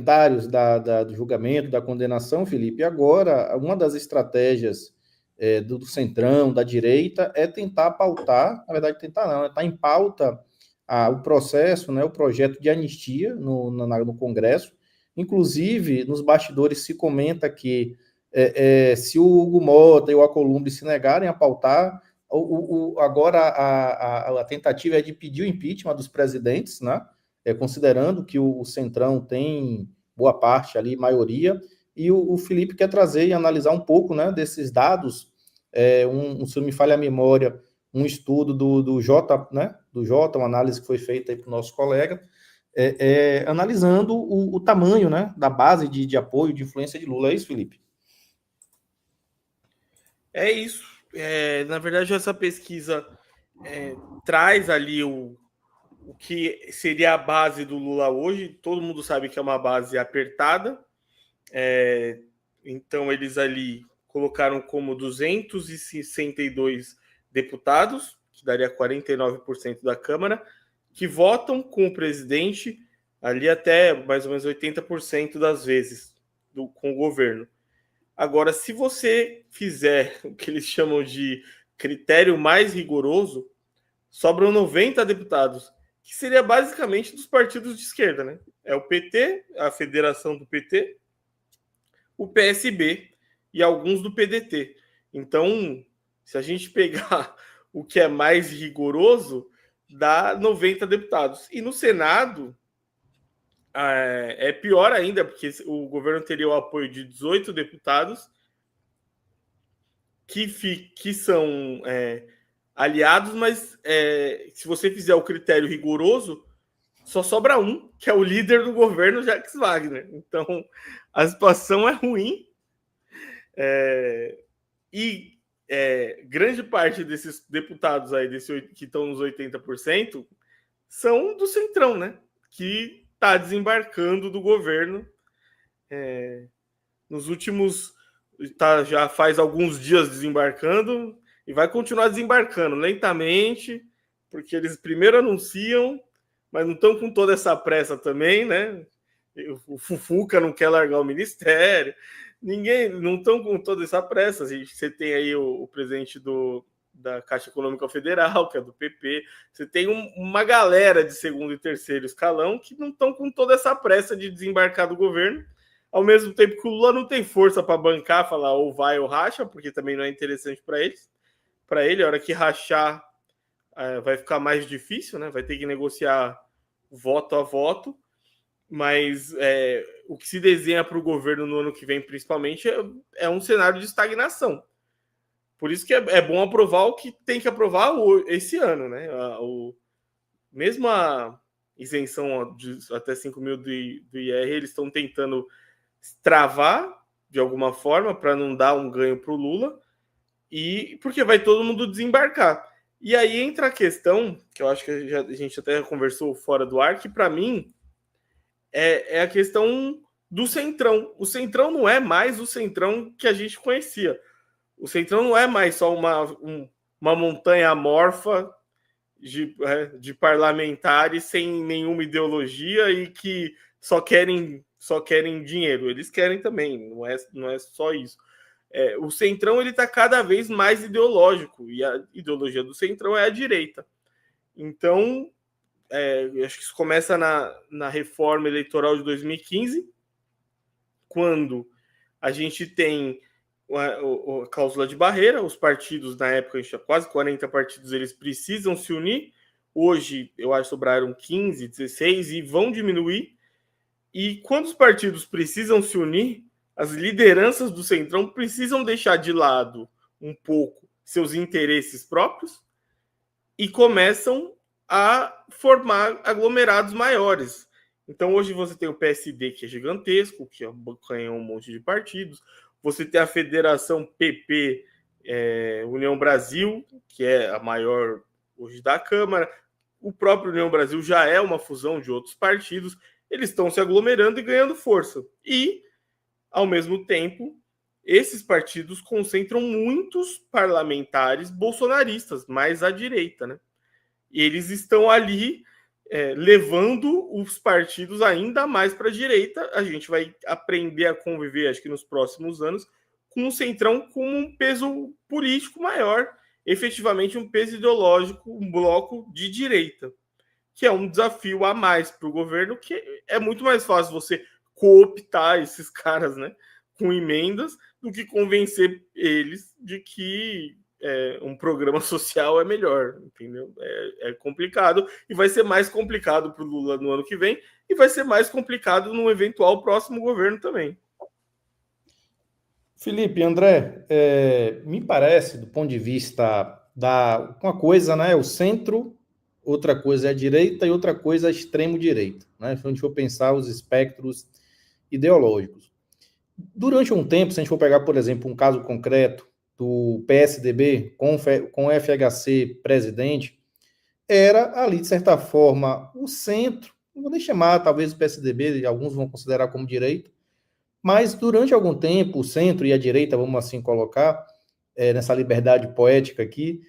comentários do julgamento, da condenação, Felipe, agora, uma das estratégias do Centrão, da direita, é tentar pautar, na verdade, tentar não, está em pauta o processo, né, o projeto de anistia no Congresso. Inclusive, nos bastidores se comenta que se o Hugo Mota e o Alcolumbre se negarem a pautar, agora a tentativa é de pedir o impeachment dos presidentes, né? Considerando que o Centrão tem boa parte ali, maioria, e o Felipe quer trazer e analisar um pouco, né, desses dados, se não me falha a memória, um estudo do Jota, né, uma análise que foi feita aí para o nosso colega, analisando o tamanho, né, da base de apoio, de influência de Lula. É isso, Felipe? É isso. Na verdade, essa pesquisa traz ali o que seria a base do Lula hoje. Todo mundo sabe que é uma base apertada. Então, eles ali colocaram como 262 deputados, que daria 49% da Câmara, que votam com o presidente ali até mais ou menos 80% das vezes com o governo. Agora, se você fizer o que eles chamam de critério mais rigoroso, sobram 90 deputados, que seria basicamente dos partidos de esquerda, né? É o PT, a federação do PT, o PSB e alguns do PDT. Então, se a gente pegar o que é mais rigoroso, dá 90 deputados. E no Senado é pior ainda, porque o governo teria o apoio de 18 deputados que são aliados, mas se você fizer o critério rigoroso, só sobra um, que é o líder do governo, Jacques Wagner. Então, a situação é ruim. E grande parte desses deputados aí, que estão nos 80%, são do Centrão, né? Que está desembarcando do governo. Nos últimos... já faz alguns dias desembarcando e vai continuar desembarcando lentamente, porque eles primeiro anunciam, mas não estão com toda essa pressa também, né? O Fufuca não quer largar o ministério, não estão com toda essa pressa. Você tem aí o presidente da Caixa Econômica Federal, que é do PP, você tem uma galera de segundo e terceiro escalão que não estão com toda essa pressa de desembarcar do governo, ao mesmo tempo que o Lula não tem força para bancar, falar ou vai ou racha, porque também não é interessante para eles. Para ele, a hora que rachar, vai ficar mais difícil, né? Vai ter que negociar voto a voto. Mas o que se desenha para o governo no ano que vem, principalmente, é um cenário de estagnação. Por isso que é bom aprovar o que tem que aprovar esse ano, né? Mesmo a isenção de até 5 mil do IR, eles estão tentando travar de alguma forma para não dar um ganho para o Lula, e porque vai todo mundo desembarcar. E aí entra a questão, que eu acho que a gente até conversou fora do ar, que para mim é a questão do Centrão. O Centrão não é mais o Centrão que a gente conhecia. O Centrão não é mais só uma montanha amorfa de parlamentares sem nenhuma ideologia e que só querem dinheiro. Eles querem também, não é só isso. O Centrão está cada vez mais ideológico, e a ideologia do Centrão é a direita. Então, acho que isso começa na reforma eleitoral de 2015, quando a gente tem a cláusula de barreira. Os partidos, na época, a gente tinha quase 40 partidos, eles precisam se unir. Hoje, eu acho que sobraram 15, 16 e vão diminuir. E quando os partidos precisam se unir, as lideranças do Centrão precisam deixar de lado um pouco seus interesses próprios e começam a formar aglomerados maiores. Então, hoje você tem o PSD, que é gigantesco, que ganhou um monte de partidos. Você tem a Federação PP, União Brasil, que é a maior hoje da Câmara. O próprio União Brasil já é uma fusão de outros partidos. Eles estão se aglomerando e ganhando força. E, ao mesmo tempo, esses partidos concentram muitos parlamentares bolsonaristas, mais à direita, né? E eles estão ali levando os partidos ainda mais para a direita. A gente vai aprender a conviver, acho que nos próximos anos, com o Centrão com um peso político maior, efetivamente um peso ideológico, um bloco de direita, que é um desafio a mais para o governo, que é muito mais fácil você cooptar esses caras, né, com emendas, do que convencer eles de que um programa social é melhor, entendeu? É complicado, e vai ser mais complicado para o Lula no ano que vem, e vai ser mais complicado no eventual próximo governo também. Felipe, André, me parece, do ponto de vista uma coisa, né, o centro, outra coisa é a direita e outra coisa é a extremo-direita, né, se a gente for pensar os espectros ideológicos. Durante um tempo, se a gente for pegar, por exemplo, um caso concreto do PSDB com o FHC presidente, era ali, de certa forma, o centro, não vou nem chamar, talvez o PSDB, alguns vão considerar como direita, mas durante algum tempo, o centro e a direita, vamos assim colocar, nessa liberdade poética aqui,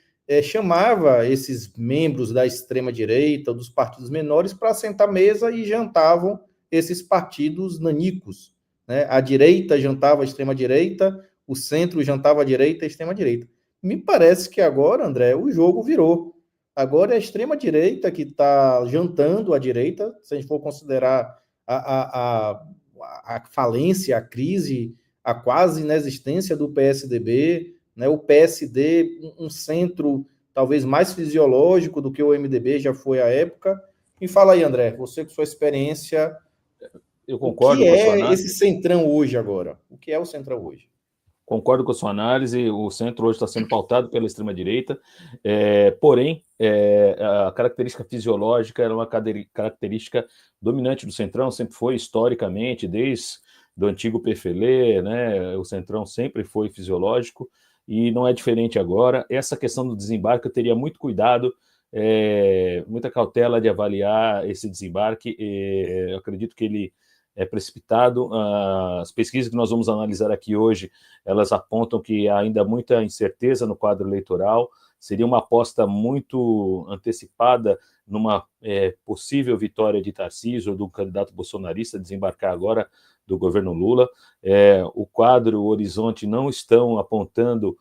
chamava esses membros da extrema-direita, dos partidos menores, para sentar à mesa e jantavam esses partidos nanicos. Né? A direita jantava a extrema-direita, o centro jantava a direita e a extrema-direita. Me parece que agora, André, o jogo virou. Agora é a extrema-direita que está jantando a direita, se a gente for considerar a falência, a crise, a quase inexistência do PSDB, né? O PSD, um centro talvez mais fisiológico do que o MDB já foi à época. Me fala aí, André, você com sua experiência, eu concordo com a sua análise. Esse centrão hoje agora? O que é o centrão hoje? Concordo com a sua análise, o centro hoje está sendo pautado pela extrema-direita, porém, a característica fisiológica era uma característica dominante do centrão, sempre foi historicamente, desde o antigo PFL, né, o centrão sempre foi fisiológico, e não é diferente agora. Essa questão do desembarque, eu teria muito cuidado, muita cautela de avaliar esse desembarque, eu acredito que ele é precipitado. As pesquisas que nós vamos analisar aqui hoje, elas apontam que há ainda muita incerteza no quadro eleitoral, seria uma aposta muito antecipada numa possível vitória de Tarcísio ou do candidato bolsonarista desembarcar agora do governo Lula. O quadro, o horizonte não estão apontando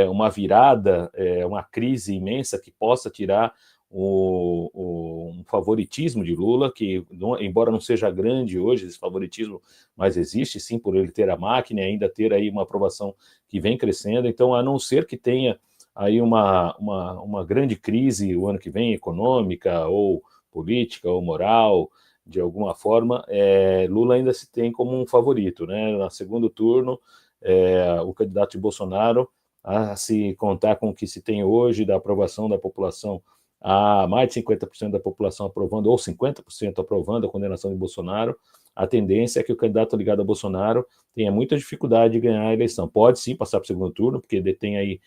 uma virada, uma crise imensa que possa tirar um favoritismo de Lula, que, embora não seja grande hoje, esse favoritismo, mas existe sim, por ele ter a máquina e ainda ter aí uma aprovação que vem crescendo. Então, a não ser que tenha aí uma grande crise o ano que vem, econômica ou política ou moral, de alguma forma, Lula ainda se tem como um favorito, né? No segundo turno, o candidato de Bolsonaro, a se contar com o que se tem hoje da aprovação da população, há mais de 50% da população aprovando, ou 50% aprovando a condenação de Bolsonaro, a tendência é que o candidato ligado a Bolsonaro tenha muita dificuldade de ganhar a eleição. Pode sim passar para o segundo turno, porque detém aí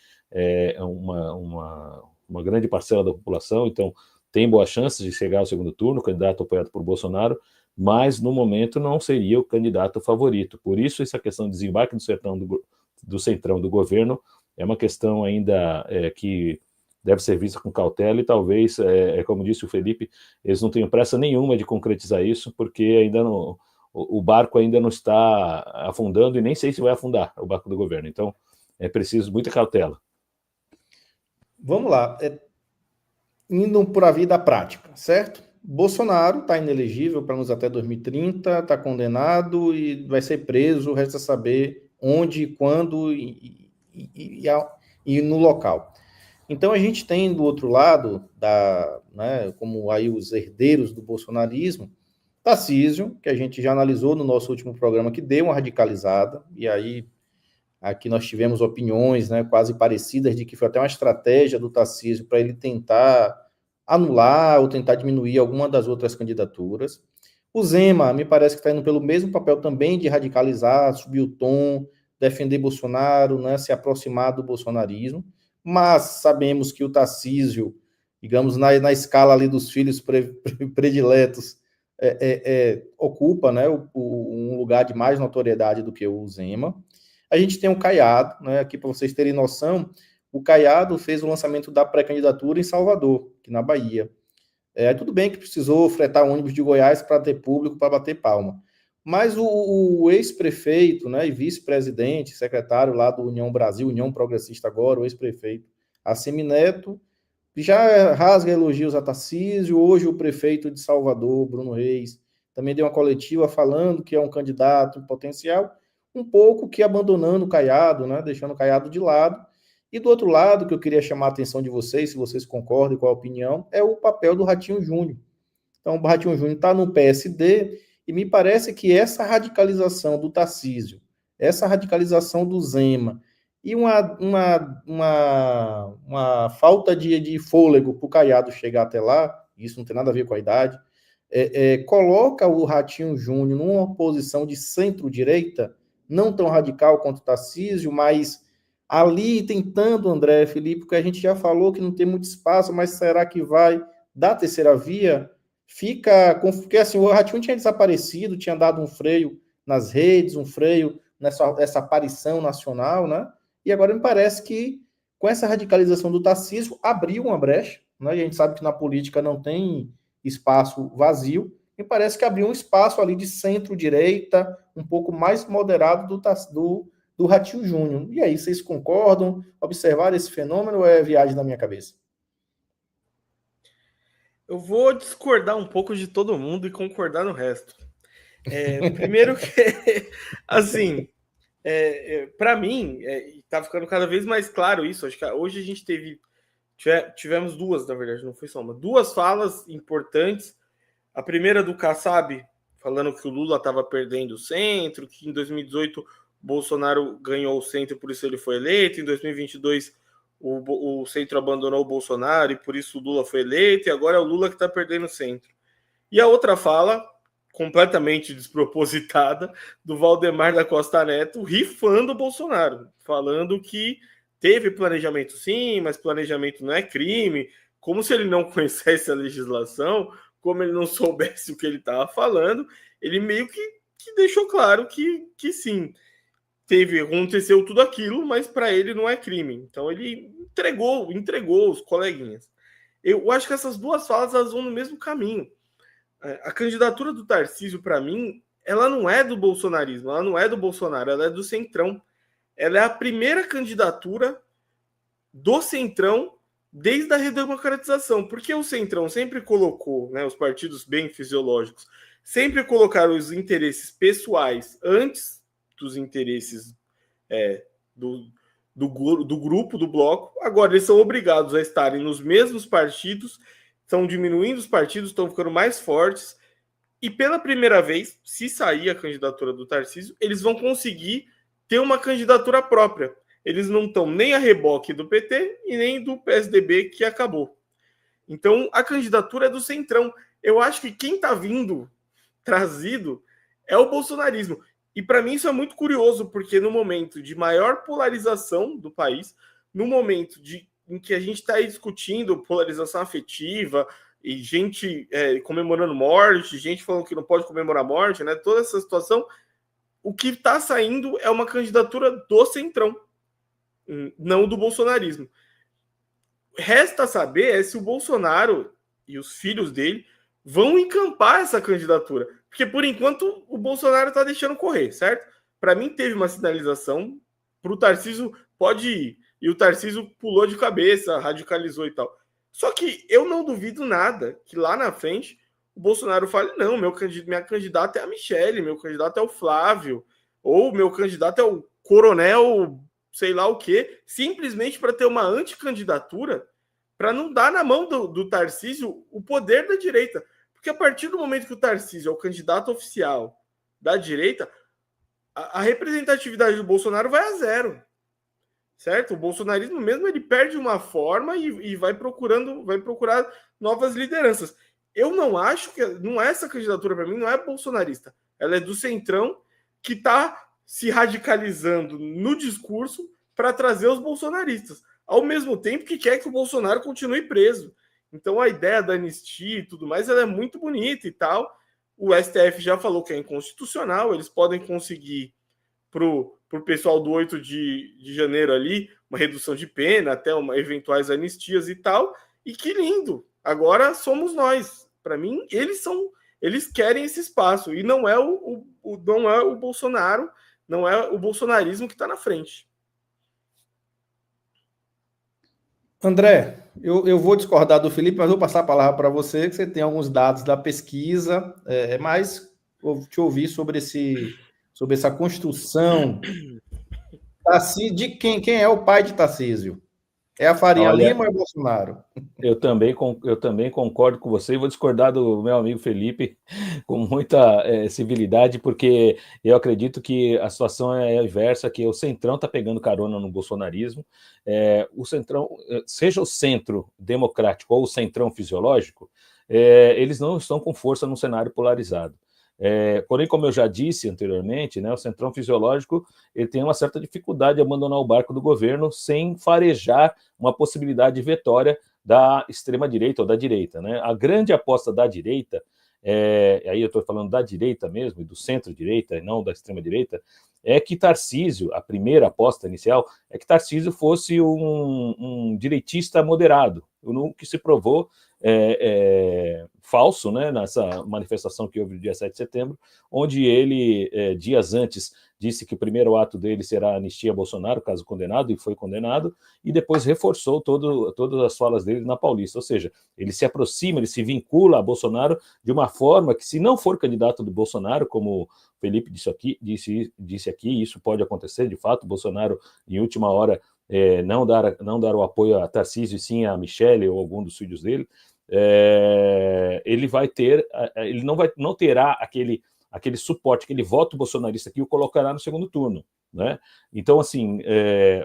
uma grande parcela da população, então tem boas chances de chegar ao segundo turno, o candidato apoiado por Bolsonaro, mas no momento não seria o candidato favorito. Por isso, essa questão de desembarque do centrão do governo é uma questão ainda que deve ser vista com cautela e talvez, como disse o Felipe, eles não tenham pressa nenhuma de concretizar isso, porque ainda o barco ainda não está afundando e nem sei se vai afundar o barco do governo. Então, é preciso muita cautela. Vamos lá. Indo por a vida prática, certo? Bolsonaro está inelegível para nos até 2030, está condenado e vai ser preso, resta saber onde, quando e no local. Então, a gente tem do outro lado, né, como aí os herdeiros do bolsonarismo, Tarcísio, que a gente já analisou no nosso último programa, que deu uma radicalizada, e aí aqui nós tivemos opiniões, né, quase parecidas, de que foi até uma estratégia do Tarcísio para ele tentar anular ou tentar diminuir alguma das outras candidaturas. O Zema, me parece que está indo pelo mesmo papel também de radicalizar, subir o tom, defender Bolsonaro, né, se aproximar do bolsonarismo, mas sabemos que o Tarcísio, digamos, na escala ali dos filhos prediletos, ocupa, né, um lugar de mais notoriedade do que o Zema. A gente tem o Caiado, né, aqui para vocês terem noção, o Caiado fez o lançamento da pré-candidatura em Salvador, aqui na Bahia. Tudo bem que precisou fretar ônibus de Goiás para ter público, para bater palma. Mas o ex-prefeito, né, e vice-presidente, secretário lá do União Brasil, União Progressista agora, o ex-prefeito Assemineto, já rasga elogios a Tarcísio. Hoje o prefeito de Salvador, Bruno Reis, também deu uma coletiva falando que é um candidato potencial, um pouco que abandonando o Caiado, né, deixando o Caiado de lado. E do outro lado, que eu queria chamar a atenção de vocês, se vocês concordam com a opinião, é o papel do Ratinho Júnior. Então, o Ratinho Júnior está no PSD e me parece que essa radicalização do Tarcísio, essa radicalização do Zema e uma falta de fôlego para o Caiado chegar até lá, isso não tem nada a ver com a idade, coloca o Ratinho Júnior numa posição de centro-direita, não tão radical quanto o Tarcísio, mas ali tentando, André, Felipe, porque a gente já falou que não tem muito espaço, mas será que vai dar terceira via? Porque assim, o Ratinho tinha desaparecido, tinha dado um freio nas redes, um freio nessa aparição nacional, né? E agora me parece que com essa radicalização do Tarcísio abriu uma brecha, né? E a gente sabe que na política não tem espaço vazio, me parece que abriu um espaço ali de centro-direita, um pouco mais moderado do Ratinho Júnior. E aí, vocês concordam? Observar esse fenômeno ou é viagem na minha cabeça? Eu vou discordar um pouco de todo mundo e concordar no resto. Primeiro que, assim, para mim, tá ficando cada vez mais claro isso. Acho que hoje a gente tivemos duas, na verdade, não foi só uma, duas falas importantes. A primeira do Kassab, falando que o Lula estava perdendo o centro, que em 2018 Bolsonaro ganhou o centro, por isso ele foi eleito. Em 2022, o centro abandonou o Bolsonaro e por isso o Lula foi eleito. E agora é o Lula que está perdendo o centro. E a outra fala, completamente despropositada, do Valdemar da Costa Neto, rifando o Bolsonaro, falando que teve planejamento sim, mas planejamento não é crime, como se ele não conhecesse a legislação, como ele não soubesse o que ele estava falando. Ele meio que deixou claro que sim, aconteceu tudo aquilo, mas para ele não é crime. Então ele entregou os coleguinhas. Eu acho que essas duas falas elas vão no mesmo caminho. A candidatura do Tarcísio, para mim, ela não é do bolsonarismo, ela não é do Bolsonaro, ela é do Centrão. Ela é a primeira candidatura do Centrão desde a redemocratização, porque o Centrão sempre colocou, né, os partidos bem fisiológicos, sempre colocaram os interesses pessoais antes dos interesses do grupo, do bloco. Agora eles são obrigados a estarem nos mesmos partidos, estão diminuindo os partidos, estão ficando mais fortes, e pela primeira vez, se sair a candidatura do Tarcísio, eles vão conseguir ter uma candidatura própria. Eles não estão nem a reboque do PT e nem do PSDB, que acabou. Então, a candidatura é do Centrão. Eu acho que quem está vindo trazido é o bolsonarismo. E para mim isso é muito curioso, porque no momento de maior polarização do país, no momento em que a gente está discutindo polarização afetiva e gente comemorando morte, gente falando que não pode comemorar morte, né? Toda essa situação, o que está saindo é uma candidatura do Centrão, não do bolsonarismo. Resta saber se o Bolsonaro e os filhos dele vão encampar essa candidatura. Porque, por enquanto, o Bolsonaro está deixando correr, certo? Para mim, teve uma sinalização para o Tarcísio pode ir. E o Tarcísio pulou de cabeça, radicalizou e tal. Só que eu não duvido nada que lá na frente o Bolsonaro fale, não, minha candidata é a Michele, meu candidato é o Flávio, ou meu candidato é o coronel sei lá o quê, simplesmente para ter uma anticandidatura, para não dar na mão do Tarcísio o poder da direita. Porque a partir do momento que o Tarcísio é o candidato oficial da direita, a representatividade do Bolsonaro vai a zero. Certo? O bolsonarismo mesmo ele perde uma forma e vai procurar novas lideranças. Eu não acho que não é essa candidatura para mim, não é bolsonarista. Ela é do Centrão que está se radicalizando no discurso para trazer os bolsonaristas, ao mesmo tempo que quer que o Bolsonaro continue preso. Então a ideia da anistia e tudo mais ela é muito bonita e tal. O STF já falou que é inconstitucional, eles podem conseguir pro pessoal do 8 de janeiro ali, uma redução de pena, até eventuais anistias e tal, e que lindo, Agora somos nós. Para mim, eles querem esse espaço e não é não é o Bolsonaro, não é o bolsonarismo que está na frente. André, eu vou discordar do Felipe, mas vou passar a palavra para você, que você tem alguns dados da pesquisa, mas vou te ouvir sobre essa construção. De quem é o pai de Tarcísio? É a Faria Olha, Lima ou é Bolsonaro? eu também concordo com você e vou discordar do meu amigo Felipe com muita civilidade, porque eu acredito que a situação é a inversa, que o Centrão está pegando carona no bolsonarismo. O Centrão, seja o centro democrático ou o centrão fisiológico, eles não estão com força no cenário polarizado. Porém, como eu já disse anteriormente, né, o centrão fisiológico ele tem uma certa dificuldade de abandonar o barco do governo sem farejar uma possibilidade de vitória da extrema-direita ou da direita. Né? A grande aposta da direita, aí eu estou falando da direita mesmo, e do centro-direita, e não da extrema-direita, é que Tarcísio, a primeira aposta inicial, é que Tarcísio fosse um direitista moderado, o que se provou falso, né, nessa manifestação que houve no dia 7 de setembro, onde ele, dias antes, disse que o primeiro ato dele será a anistia a Bolsonaro, caso condenado, e foi condenado, e depois reforçou todas as falas dele na Paulista, ou seja, ele se aproxima, ele se vincula a Bolsonaro de uma forma que, se não for candidato do Bolsonaro, como o Felipe disse aqui, isso pode acontecer, de fato, Bolsonaro, em última hora, não dar o apoio a Tarcísio e sim a Michele ou algum dos filhos dele, ele não terá aquele suporte, aquele voto bolsonarista que o colocará no segundo turno. Né? Então, assim,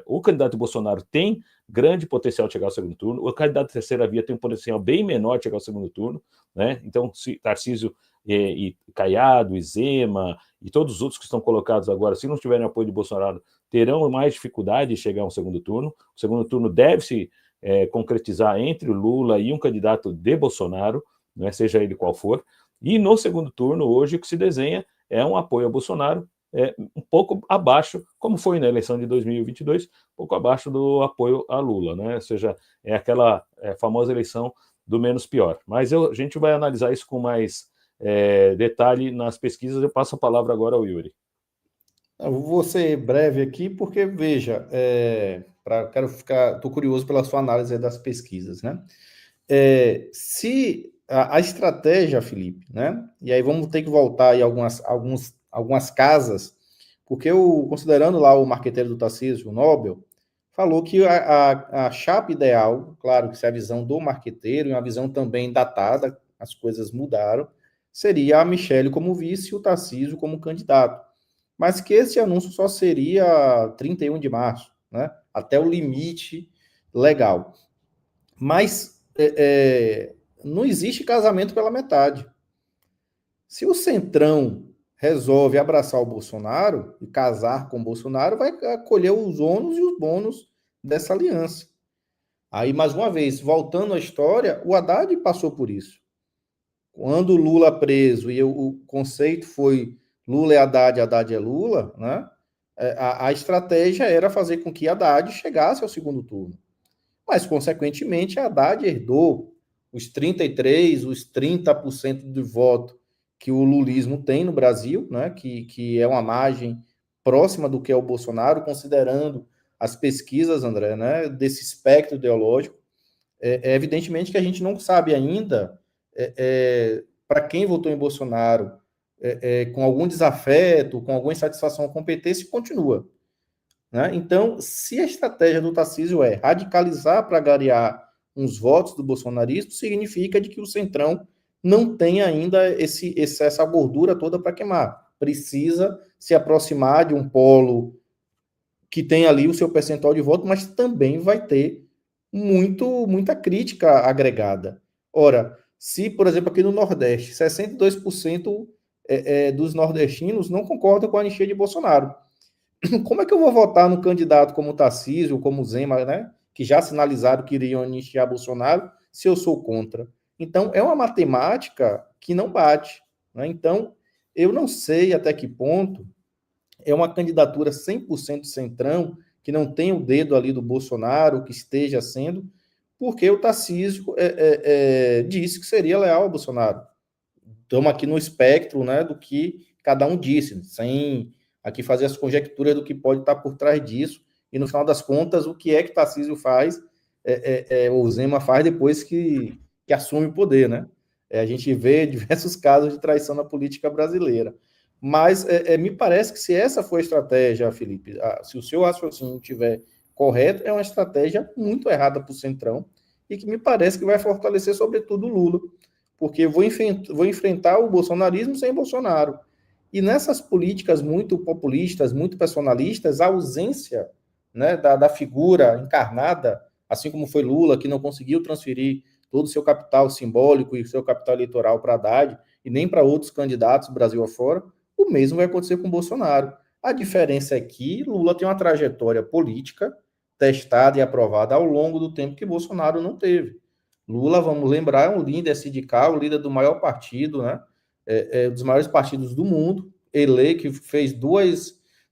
o candidato Bolsonaro tem grande potencial de chegar ao segundo turno, o candidato de terceira via tem um potencial bem menor de chegar ao segundo turno. Né? Então, se Tarcísio e Caiado, e Zema e todos os outros que estão colocados agora, se não tiverem apoio de Bolsonaro, terão mais dificuldade de chegar ao segundo turno. O segundo turno deve se concretizar entre o Lula e um candidato de Bolsonaro, né, seja ele qual for. E no segundo turno, hoje, o que se desenha é um apoio a Bolsonaro um pouco abaixo, como foi na eleição de 2022, um pouco abaixo do apoio a Lula, né? Ou seja, é aquela famosa eleição do menos pior. Mas a gente vai analisar isso com mais detalhe nas pesquisas. Eu passo a palavra agora ao Yuri. Eu vou ser breve aqui, porque, veja, estou curioso pela sua análise das pesquisas, né? Se a estratégia, Felipe, né? E aí vamos ter que voltar aí algumas casas, porque considerando lá o marqueteiro do Tarcísio, o Nobel, falou que a chapa ideal, claro que isso é a visão do marqueteiro, e uma visão também datada, as coisas mudaram, seria a Michele como vice e o Tarcísio como candidato. Mas que esse anúncio só seria 31 de março, né? Até o limite legal. Mas não existe casamento pela metade. Se o Centrão resolve abraçar o Bolsonaro e casar com o Bolsonaro, vai colher os ônus e os bônus dessa aliança. Aí, mais uma vez, voltando à história, o Haddad passou por isso. Quando o Lula preso e o conceito foi Lula é Haddad, Haddad é Lula, né? A estratégia era fazer com que Haddad chegasse ao segundo turno. Mas, consequentemente, Haddad herdou os 33%, os 30% de voto que o lulismo tem no Brasil, né? Que é uma margem próxima do que é o Bolsonaro, considerando as pesquisas, André, né? Desse espectro ideológico. Evidentemente que a gente não sabe ainda para quem votou em Bolsonaro, com algum desafeto, com alguma insatisfação com o PT, se continua. Né? Então, se a estratégia do Tarcísio é radicalizar para garear uns votos do bolsonarismo, significa de que o Centrão não tem ainda essa gordura toda para queimar. Precisa se aproximar de um polo que tem ali o seu percentual de voto, mas também vai ter muita crítica agregada. Ora, se, por exemplo, aqui no Nordeste, 62% dos nordestinos não concordam com a anistia de Bolsonaro. Como é que eu vou votar no candidato como Tarcísio, como Zema, né, que já sinalizaram que iriam anistiar Bolsonaro, se eu sou contra? Então, é uma matemática que não bate. Né? Então, eu não sei até que ponto é uma candidatura 100% centrão, que não tem o dedo ali do Bolsonaro, que esteja sendo, porque o Tarcísio disse que seria leal ao Bolsonaro. Estamos aqui no espectro, né, do que cada um disse, sem aqui fazer as conjecturas do que pode estar por trás disso, e no final das contas, o que é que Tarcísio faz, o Zema faz depois que assume o poder, né? A gente vê diversos casos de traição na política brasileira. Mas me parece que se essa for a estratégia, Felipe, se o seu raciocínio estiver correto, é uma estratégia muito errada para o Centrão, e que me parece que vai fortalecer, sobretudo, o Lula, porque vou enfrentar o bolsonarismo sem Bolsonaro. E nessas políticas muito populistas, muito personalistas, a ausência, né, da figura encarnada, assim como foi Lula, que não conseguiu transferir todo o seu capital simbólico e o seu capital eleitoral para Haddad, e nem para outros candidatos Brasil afora, o mesmo vai acontecer com Bolsonaro. A diferença é que Lula tem uma trajetória política testada e aprovada ao longo do tempo que Bolsonaro não teve. Lula, vamos lembrar, é um líder sindical, líder do maior partido, né? Dos maiores partidos do mundo, que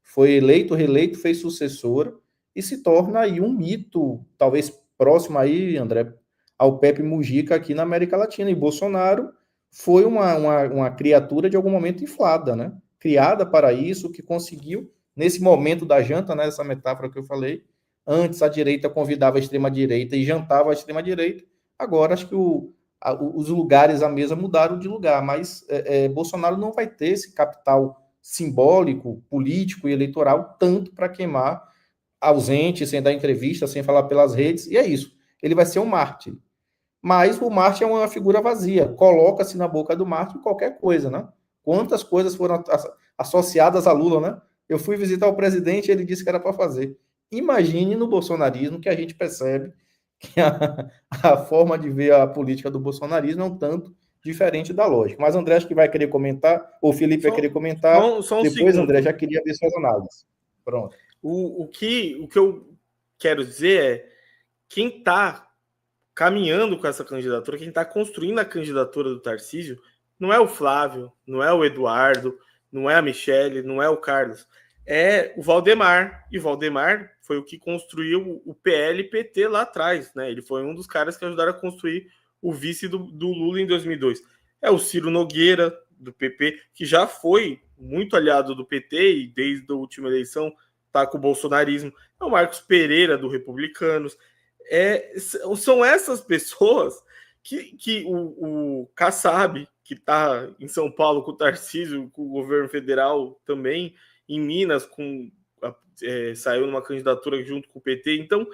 foi eleito, reeleito, fez sucessora, e se torna aí um mito, talvez próximo aí, André, ao Pepe Mujica aqui na América Latina. E Bolsonaro foi uma criatura de algum momento inflada, né? Criada para isso, que conseguiu, nesse momento da janta, né, essa metáfora que eu falei, antes a direita convidava a extrema-direita e jantava a extrema-direita, agora acho que os lugares à mesa mudaram de lugar, mas Bolsonaro não vai ter esse capital simbólico, político e eleitoral tanto para queimar, ausente, sem dar entrevista, sem falar pelas redes, e é isso. Ele vai ser um mártir. Mas o mártir é uma figura vazia, coloca-se na boca do mártir qualquer coisa, né? Quantas coisas foram associadas a Lula, né? Eu fui visitar o presidente e ele disse que era para fazer. Imagine no bolsonarismo, que a gente percebe que a forma de ver a política do bolsonarismo é um tanto diferente da lógica. Mas André acho que vai querer comentar, ou Felipe vai querer comentar. Só depois, segundo. André, já queria ver suas análises. Pronto. O que eu quero dizer é quem está caminhando com essa candidatura, quem está construindo a candidatura do Tarcísio, não é o Flávio, não é o Eduardo, não é a Michele, não é o Carlos, é o Valdemar. E o Valdemar foi o que construiu o PL-PT lá atrás, né? Ele foi um dos caras que ajudaram a construir o vice do Lula em 2002. É o Ciro Nogueira, do PP, que já foi muito aliado do PT e desde a última eleição está com o bolsonarismo. É o Marcos Pereira, do Republicanos. São essas pessoas que o Kassab, que está em São Paulo com o Tarcísio, com o governo federal também, em Minas, saiu numa candidatura junto com o PT. Então,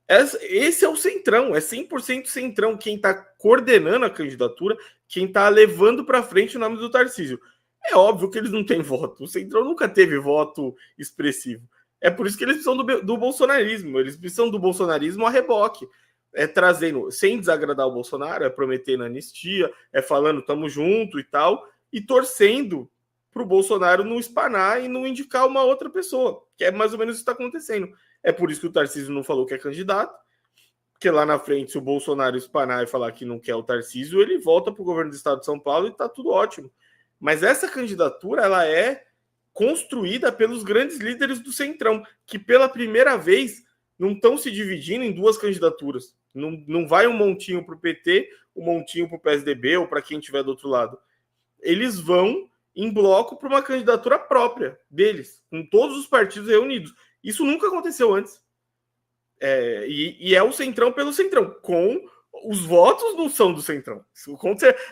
esse é o Centrão, é 100% Centrão, quem está coordenando a candidatura, quem está levando para frente o nome do Tarcísio. É óbvio que eles não têm voto, o Centrão nunca teve voto expressivo. É por isso que eles precisam do bolsonarismo, eles precisam do bolsonarismo a reboque. Trazendo, sem desagradar o Bolsonaro, prometendo anistia, falando tamo junto e tal, e torcendo para o Bolsonaro não espanar e não indicar uma outra pessoa, que é mais ou menos isso que está acontecendo. É por isso que o Tarcísio não falou que é candidato, porque lá na frente, se o Bolsonaro espanar e falar que não quer o Tarcísio, ele volta para o governo do estado de São Paulo e está tudo ótimo. Mas essa candidatura, ela é construída pelos grandes líderes do Centrão, que pela primeira vez não estão se dividindo em duas candidaturas. Não vai um montinho para o PT, um montinho para o PSDB ou para quem estiver do outro lado. Eles vão em bloco para uma candidatura própria deles, com todos os partidos reunidos. Isso nunca aconteceu antes. E é o Centrão pelo Centrão, com os votos não são do Centrão.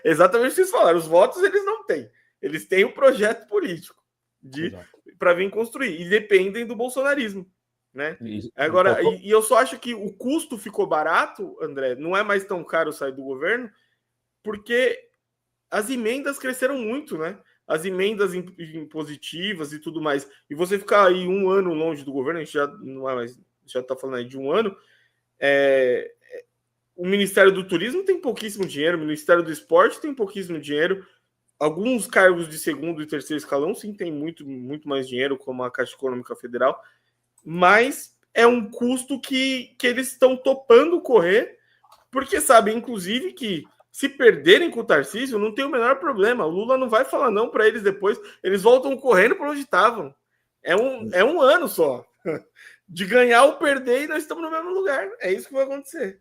Exatamente o que vocês falaram, os votos eles não têm. Eles têm um projeto político para vir construir, e dependem do bolsonarismo. Né? Agora, e eu só acho que o custo ficou barato, André, não é mais tão caro sair do governo, porque as emendas cresceram muito, né? As emendas impositivas e tudo mais. E você ficar aí um ano longe do governo, a gente já não é mais, já está falando aí de um ano. O Ministério do Turismo tem pouquíssimo dinheiro, o Ministério do Esporte tem pouquíssimo dinheiro. Alguns cargos de segundo e terceiro escalão sim tem muito, muito mais dinheiro, como a Caixa Econômica Federal. Mas é um custo que eles estão topando correr, porque sabem, inclusive, que se perderem com o Tarcísio, não tem o menor problema. O Lula não vai falar não para eles depois. Eles voltam correndo para onde estavam. É um ano só de ganhar ou perder e nós estamos no mesmo lugar. É isso que vai acontecer.